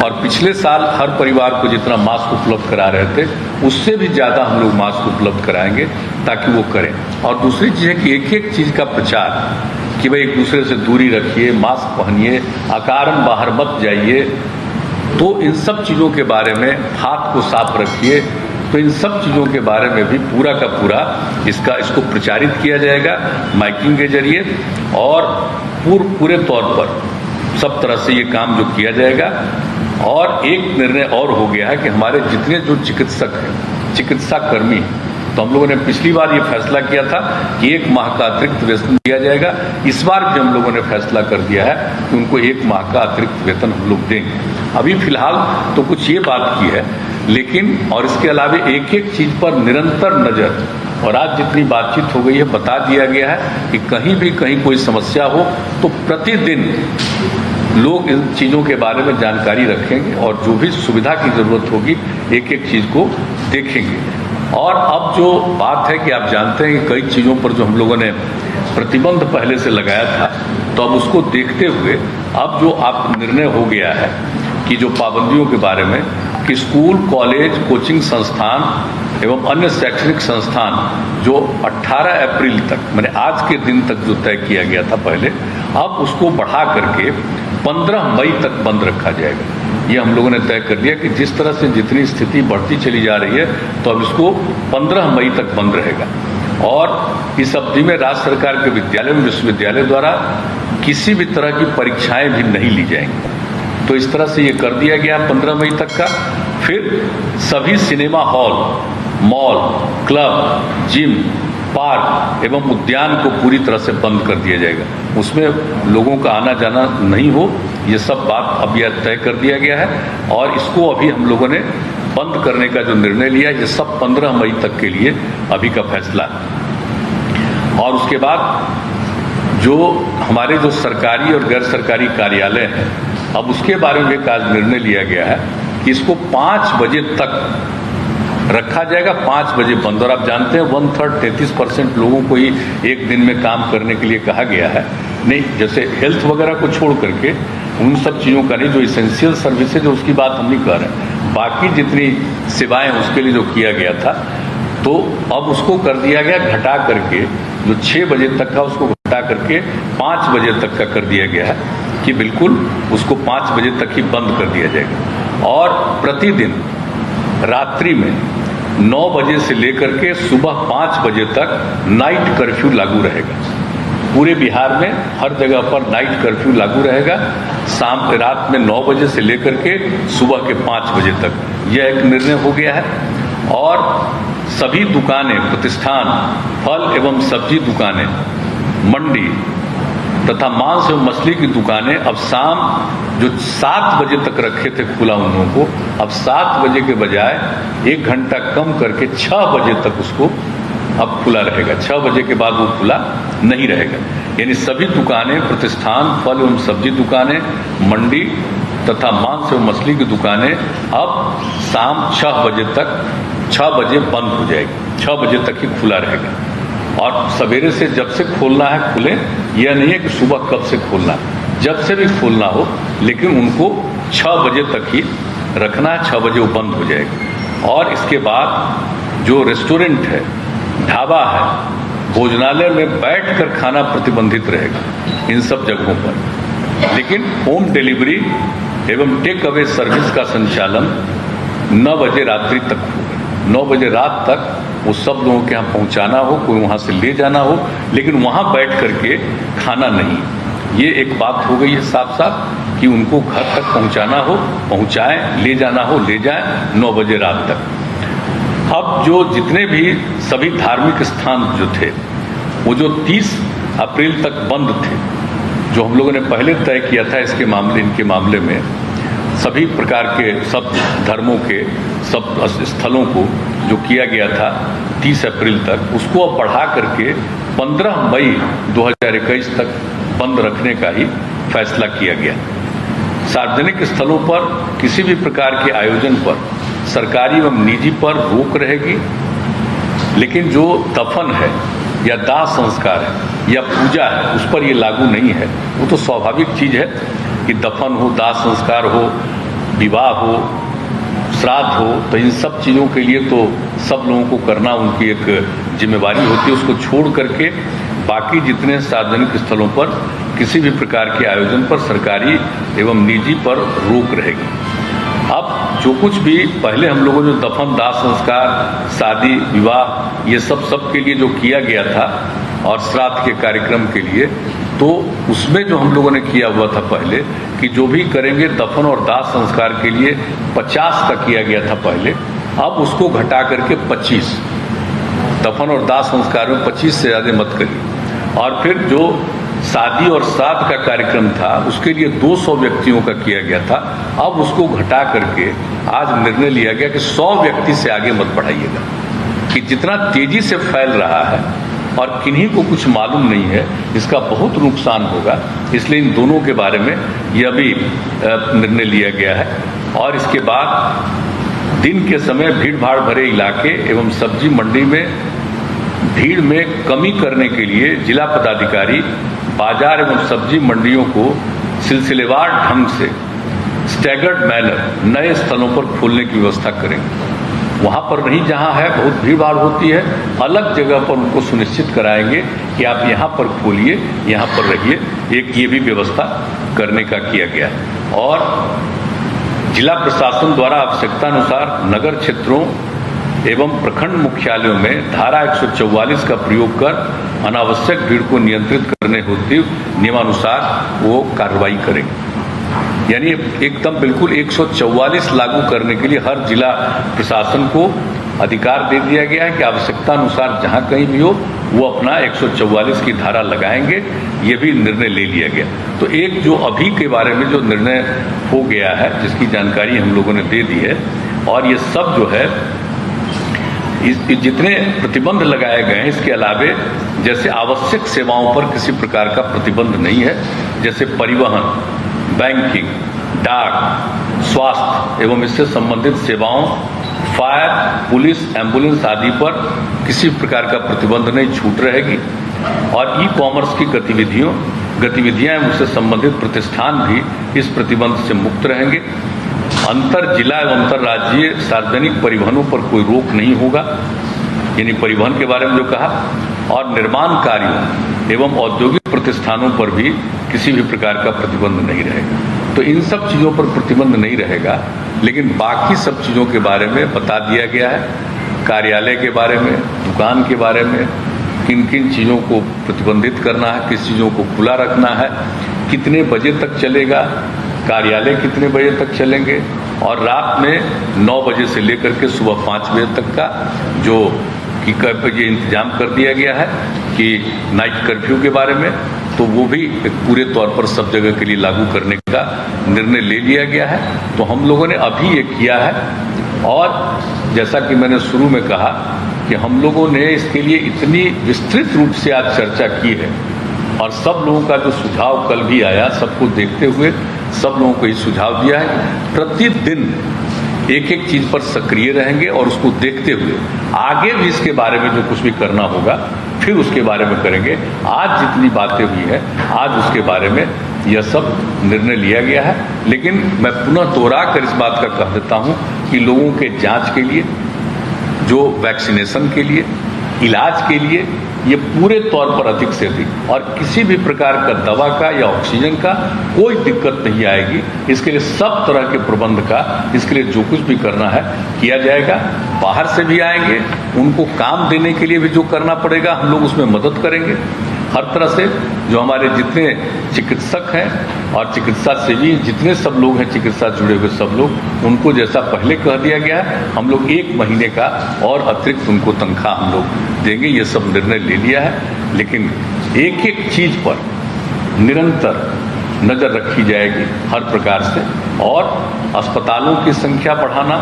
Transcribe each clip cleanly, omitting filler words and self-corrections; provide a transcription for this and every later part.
और पिछले साल हर परिवार को जितना मास्क उपलब्ध करा रहे थे उससे भी ज़्यादा हम लोग मास्क उपलब्ध कराएंगे ताकि वो करें। और दूसरी चीज़ है कि एक एक चीज़ का प्रचार कि भाई एक दूसरे से दूरी रखिए, मास्क पहनिए, अकारण बाहर मत जाइए, तो इन सब चीज़ों के बारे में, हाथ को साफ रखिए, तो इन सब चीज़ों के बारे में भी पूरा का पूरा इसको प्रचारित किया जाएगा माइकिंग के जरिए। और पूरे तौर पर सब तरह से ये काम जो किया जाएगा। और एक निर्णय और हो गया है कि हमारे जितने जो चिकित्सक हैं, चिकित्सा कर्मी हैं, तो हम लोगों ने पिछली बार ये फैसला किया था कि 1 माह का अतिरिक्त वेतन दिया जाएगा। इस बार भी हम लोगों ने फैसला कर दिया है कि उनको 1 माह का अतिरिक्त वेतन हम लोग देंगे। अभी फिलहाल तो कुछ ये बात की है, लेकिन और इसके अलावा एक एक चीज पर निरंतर नजर, और आज जितनी बातचीत हो गई है बता दिया गया है कि कहीं भी कहीं कोई समस्या हो तो प्रतिदिन लोग इन चीज़ों के बारे में जानकारी रखेंगे और जो भी सुविधा की ज़रूरत होगी एक एक चीज़ को देखेंगे। और अब जो बात है कि आप जानते हैं कि कई चीज़ों पर जो हम लोगों ने प्रतिबंध पहले से लगाया था, तो अब उसको देखते हुए अब जो आप निर्णय हो गया है कि जो पाबंदियों के बारे में कि स्कूल, कॉलेज, कोचिंग संस्थान एवं अन्य शैक्षणिक संस्थान जो 18 अप्रैल तक, मैंने आज के दिन तक जो तय किया गया था पहले, अब उसको बढ़ा करके 15 मई तक बंद रखा जाएगा। ये हम लोगों ने तय कर दिया कि जिस तरह से जितनी स्थिति बढ़ती चली जा रही है तो अब इसको 15 मई तक बंद रहेगा। और इस अवधि में राज्य सरकार के विद्यालय एवं विश्वविद्यालय द्वारा किसी भी तरह की परीक्षाएं भी नहीं ली जाएंगी। तो इस तरह से ये कर दिया गया 15 मई तक का। फिर सभी cinema hall, mall, club, gym, park एवं उद्यान को पूरी तरह से बंद कर दिया जाएगा। उसमें लोगों का आना जाना नहीं हो, ये सब बात अब यह तय कर दिया गया है। और इसको अभी हम लोगों ने बंद करने का जो निर्णय लिया, ये सब 15 मई तक के लिए अभी का फैसला है। और उसके बाद जो हमारे जो सरकारी और गैर सरकारी कार्यालय हैं, अब उसके बारे में एक आज निर्णय लिया गया है कि इसको 5 बजे तक रखा जाएगा, 5 बजे बंद। और आप जानते हैं 1/3 33% लोगों को ही एक दिन में काम करने के लिए कहा गया है। नहीं, जैसे हेल्थ वगैरह को छोड़ करके उन सब चीज़ों का नहीं, जो इसेंशियल सर्विसेज है उसकी बात हम नहीं कर रहे हैं, बाकी जितनी सेवाएं उसके लिए जो किया गया था, तो अब उसको कर दिया गया घटा करके, जो 6 बजे तक का उसको घटा करके 5 बजे तक का कर दिया गया है कि बिल्कुल उसको 5 बजे तक ही बंद कर दिया जाएगा। और प्रतिदिन रात्रि में 9 बजे से लेकर के सुबह 5 बजे तक नाइट कर्फ्यू लागू रहेगा। पूरे बिहार में हर जगह पर नाइट कर्फ्यू लागू रहेगा, रात में 9 बजे से लेकर के सुबह के 5 बजे तक। यह एक निर्णय हो गया है। और सभी दुकानें, प्रतिष्ठान, फल एवं सब्जी दुकानें, मंडी तथा मांस एवं मछली की दुकानें अब शाम जो 7 बजे तक रखे थे खुला उन लोगों को, अब 7 बजे के बजाय 1 घंटा कम करके 6 बजे तक उसको अब खुला रहेगा। 6 बजे के बाद वो खुला नहीं रहेगा। यानी सभी दुकानें, प्रतिष्ठान, फल एवं सब्जी दुकानें, मंडी तथा मांस एवं मछली की दुकानें अब शाम 6 बजे तक, 6 बजे बंद हो जाएगी, 6 बजे तक ही खुला रहेगा। और सवेरे से जब से खोलना है खुले, यह नहीं है कि सुबह कब से खोलना है, जब से भी खोलना हो, लेकिन उनको 6 बजे तक ही रखना है, 6 बजे वो बंद हो जाएगा। और इसके बाद जो रेस्टोरेंट है, ढाबा है, भोजनालय में बैठकर खाना प्रतिबंधित रहेगा इन सब जगहों पर। लेकिन होम डिलीवरी एवं टेक अवे सर्विस का संचालन 9 बजे रात्रि तक होगा। 9 बजे रात तक वो सब लोगों के यहाँ पहुँचाना हो, कोई वहाँ से ले जाना हो, लेकिन वहाँ बैठ करके खाना नहीं। ये एक बात हो गई है साफ साफ कि उनको घर तक पहुँचाना हो पहुँचाएं, ले जाना हो ले जाएं 9 बजे रात तक। अब जो जितने भी सभी धार्मिक स्थान जो थे, वो जो 30 अप्रैल तक बंद थे, जो हम लोगों ने पहले तय किया था इनके मामले में, सभी प्रकार के सब धर्मों के सब स्थलों को जो किया गया था 30 अप्रैल तक, उसको अब बढ़ा करके 15 मई 2021 तक बंद रखने का ही फैसला किया गया। सार्वजनिक स्थलों पर किसी भी प्रकार के आयोजन पर सरकारी एवं निजी पर रोक रहेगी, लेकिन जो दफन है या दाह संस्कार है या पूजा है उस पर ये लागू नहीं है। वो तो स्वाभाविक चीज़ है कि दफन हो, दाह संस्कार हो, विवाह हो, श्राद्ध हो, तो इन सब चीज़ों के लिए तो सब लोगों को करना उनकी एक जिम्मेवारी होती है। उसको छोड़ करके बाकी जितने सार्वजनिक स्थलों पर किसी भी प्रकार के आयोजन पर सरकारी एवं निजी पर रोक रहेगी। अब जो कुछ भी पहले हम लोगों ने दफन, दाह संस्कार, शादी, विवाह, ये सब के लिए जो किया गया था और श्राद्ध के कार्यक्रम के लिए, तो उसमें जो हम लोगों ने किया हुआ था पहले कि जो भी करेंगे दफन और दाह संस्कार के लिए 50 का किया गया था पहले, अब उसको घटा करके 25, दफन और दाह संस्कार में 25 से ज़्यादा मत करिए। और फिर जो शादी और श्राद्ध का कार्यक्रम था उसके लिए 200 व्यक्तियों का किया गया था, अब उसको घटा करके आज निर्णय लिया गया कि 100 व्यक्ति से आगे मत बढ़ाइएगा। कि जितना तेजी से फैल रहा है और किन्हीं को कुछ मालूम नहीं है, इसका बहुत नुकसान होगा। इसलिए इन दोनों के बारे में यह भी निर्णय लिया गया है। और इसके बाद दिन के समय भीड़ भाड़ भरे इलाके एवं सब्जी मंडी में भीड़ में कमी करने के लिए जिला पदाधिकारी बाजार एवं सब्जी मंडियों को सिलसिलेवार ढंग से स्टैगर्ड मैनर नए स्थलों पर खोलने की व्यवस्था करेंगे। वहाँ पर नहीं जहाँ है बहुत भीड़ भाड़ होती है, अलग जगह पर उनको सुनिश्चित कराएंगे कि आप यहाँ पर खोलिए, यहाँ पर रहिए। एक ये भी व्यवस्था करने का किया गया है। और जिला प्रशासन द्वारा आवश्यकतानुसार नगर क्षेत्रों एवं प्रखंड मुख्यालयों में धारा 144 का प्रयोग कर अनावश्यक भीड़ को नियंत्रित करने होते नियमानुसार वो कार्रवाई करेंगे। यानी एकदम बिल्कुल 144 लागू करने के लिए हर जिला प्रशासन को अधिकार दे दिया गया है कि आवश्यकता अनुसार जहां कहीं भी हो वो अपना 144 की धारा लगाएंगे। ये भी निर्णय ले लिया गया। तो एक जो अभी के बारे में जो निर्णय हो गया है जिसकी जानकारी हम लोगों ने दे दी है, और ये सब जो है जितने प्रतिबंध लगाए गए हैं इसके अलावे जैसे आवश्यक सेवाओं पर किसी प्रकार का प्रतिबंध नहीं है, जैसे परिवहन, बैंकिंग, डाक, स्वास्थ्य एवं इससे संबंधित सेवाओं, फायर, पुलिस, एम्बुलेंस आदि पर किसी प्रकार का प्रतिबंध नहीं, छूट रहेगी। और ई कॉमर्स की गतिविधियां एवं उससे संबंधित प्रतिष्ठान भी इस प्रतिबंध से मुक्त रहेंगे। अंतर जिला एवं अंतर राज्यीय सार्वजनिक परिवहनों पर कोई रोक नहीं होगा, यानी परिवहन के बारे में जो कहा, और निर्माण कार्यों एवं औद्योगिक प्रतिष्ठानों पर भी किसी भी प्रकार का प्रतिबंध नहीं रहेगा। तो इन सब चीज़ों पर प्रतिबंध नहीं रहेगा, लेकिन बाकी सब चीज़ों के बारे में बता दिया गया है। कार्यालय के बारे में, दुकान के बारे में, किन किन चीज़ों को प्रतिबंधित करना है, किस चीज़ों को खुला रखना है, कितने बजे तक चलेगा, कार्यालय कितने बजे तक चलेंगे, और रात में 9 बजे से लेकर के सुबह 5 बजे तक का जो कि ये इंतजाम कर दिया गया है कि नाइट कर्फ्यू के बारे में, तो वो भी पूरे तौर पर सब जगह के लिए लागू करने का निर्णय ले लिया गया है। तो हम लोगों ने अभी ये किया है। और जैसा कि मैंने शुरू में कहा कि हम लोगों ने इसके लिए इतनी विस्तृत रूप से आज चर्चा की है, और सब लोगों का जो सुझाव कल भी आया, सबको देखते हुए सब लोगों को ये सुझाव दिया है। प्रतिदिन एक एक चीज पर सक्रिय रहेंगे और उसको देखते हुए आगे भी इसके बारे में जो कुछ भी करना होगा फिर उसके बारे में करेंगे। आज जितनी बातें हुई है आज उसके बारे में यह सब निर्णय लिया गया है। लेकिन मैं पुनः दोहरा कर इस बात का कह देता हूं कि लोगों के जांच के लिए, जो वैक्सीनेशन के लिए, इलाज के लिए ये पूरे तौर पर अधिक से अधिक, और किसी भी प्रकार का दवा का या ऑक्सीजन का कोई दिक्कत नहीं आएगी। इसके लिए सब तरह के प्रबंध का, इसके लिए जो कुछ भी करना है किया जाएगा। बाहर से भी आएंगे, उनको काम देने के लिए भी जो करना पड़ेगा हम लोग उसमें मदद करेंगे हर तरह से। जो हमारे जितने चिकित्सक हैं और चिकित्सा सेवी जितने सब लोग हैं, चिकित्सा जुड़े हुए सब लोग, उनको जैसा पहले कह दिया गया है, हम लोग 1 महीने का और अतिरिक्त उनको तनख्वाह हम लोग देंगे। ये सब निर्णय ले लिया है। लेकिन एक एक चीज पर निरंतर नजर रखी जाएगी हर प्रकार से, और अस्पतालों की संख्या बढ़ाना,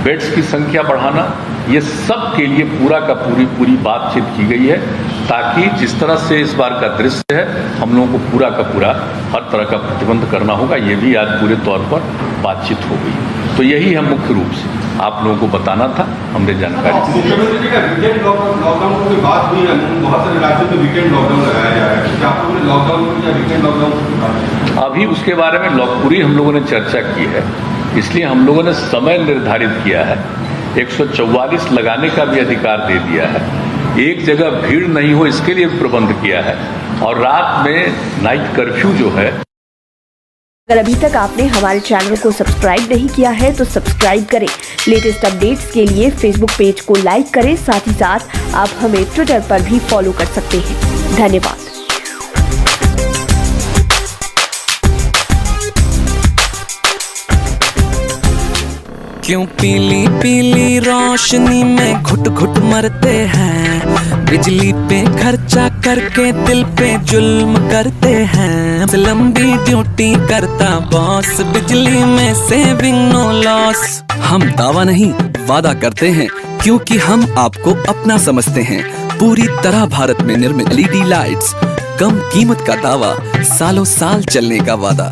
बेड्स की संख्या बढ़ाना, ये सब के लिए पूरा का पूरी बातचीत की गई है, ताकि जिस तरह से इस बार का दृश्य है हम लोगों को पूरा का पूरा हर तरह का प्रतिबंध करना होगा। ये भी आज पूरे तौर पर बातचीत हो गई। तो यही है मुख्य रूप से आप लोगों को बताना था, हमने जानकारी दी। मुख्यमंत्री जी का वीकेंड लॉकडाउन की बात हुई है, बहुत सारे राज्यों में वीकेंड लॉकडाउन लगाया जा रहा है। आप लोगों ने लॉकडाउन या वीकेंड लॉकडाउन अभी उसके बारे में पूरी हम लोगों ने चर्चा की है। इसलिए हम लोगों ने समय निर्धारित किया है, 144 लगाने का भी अधिकार दे दिया है, एक जगह भीड़ नहीं हो इसके लिए प्रबंध किया है, और रात में नाइट कर्फ्यू जो है। अगर अभी तक आपने हमारे चैनल को सब्सक्राइब नहीं किया है तो सब्सक्राइब करें। लेटेस्ट अपडेट्स के लिए फेसबुक पेज को लाइक करें, साथ ही साथ आप हमें ट्विटर पर भी फॉलो कर सकते हैं। धन्यवाद। क्यों पीली पीली रोशनी में घुट घुट मरते हैं, बिजली पे खर्चा करके दिल पे जुल्म करते हैं। लंबी ड्यूटी करता बॉस, बिजली में सेविंग नो लॉस। हम दावा नहीं वादा करते हैं, क्योंकि हम आपको अपना समझते हैं। पूरी तरह भारत में निर्मित LED लाइट्स, कम कीमत का दावा, सालों साल चलने का वादा।